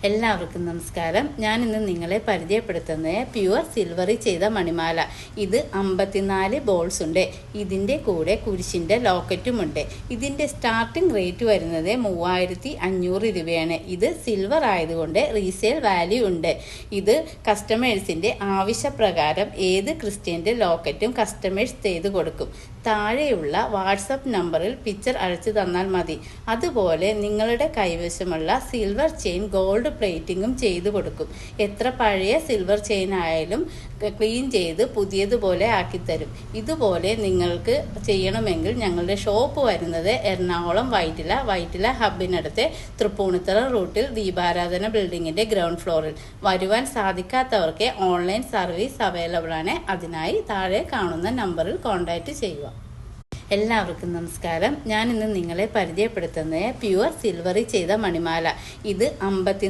എല്ലാവർക്കും നമസ്കാരം. ഞാൻ ഇന്ന് നിങ്ങളെ പരിചയപ്പെടുത്തുന്നത് പ്യുവർ സിൽവറി ചെയ്ത മണിമാല. ഇത് 54 ബോൾസ് ഉണ്ട്. ഇതിൻ്റെ കൂടെ കുരിശിൻ്റെ ലോക്കറ്റുമുണ്ട്. ഇതിൻ്റെ സ്റ്റാർട്ടിംഗ് റേറ്റ് വരുന്നത് 3500 രൂപയാണ്. ഇത് സിൽവർ ആയതുകൊണ്ട് റീസെയിൽ വാല്യൂ ഉണ്ട്. ഇത് കസ്റ്റമേഴ്സിൻ്റെ ആവശ്യപ്രകാരം ഏത് ക്രിസ്ത്യൻ്റെ ലോക്കറ്റും കസ്റ്റമേഴ്സ് ചെയ്ത് കൊടുക്കും. താഴെയുള്ള വാട്സപ്പ് നമ്പറിൽ പിക്ചർ അയച്ചു തന്നാൽ മതി. അതുപോലെ നിങ്ങളുടെ കൈവശമുള്ള സിൽവർ ചെയിൻ ഗോൾഡ് പ്ലേറ്റിങ്ങും ചെയ്തു കൊടുക്കും. എത്ര പഴയ സിൽവർ ചെയിൻ ആയാലും ക്ലീൻ ചെയ്ത് പുതിയതുപോലെ ആക്കിത്തരും. ഇതുപോലെ നിങ്ങൾക്ക് ചെയ്യണമെങ്കിൽ ഞങ്ങളുടെ ഷോപ്പ് വരുന്നത് എറണാകുളം വൈറ്റില ഹബിനടുത്ത് തൃപ്പൂണിത്തറ റൂട്ടിൽ ദീപാരാധന ബിൽഡിങ്ങിൻ്റെ ഗ്രൗണ്ട് ഫ്ലോറിൽ. വരുവാൻ സാധിക്കാത്തവർക്ക് ഓൺലൈൻ സർവീസ് അവൈലബിൾ ആണ്. അതിനായി താഴെ കാണുന്ന നമ്പറിൽ കോൺടാക്റ്റ് ചെയ്യുക. എല്ലാവർക്കും നമസ്കാരം. ഞാൻ ഇന്ന് നിങ്ങളെ പരിചയപ്പെടുത്തുന്നത് പ്യുവർ സിൽവറി ചെയ്ത മണിമാല. ഇത് 54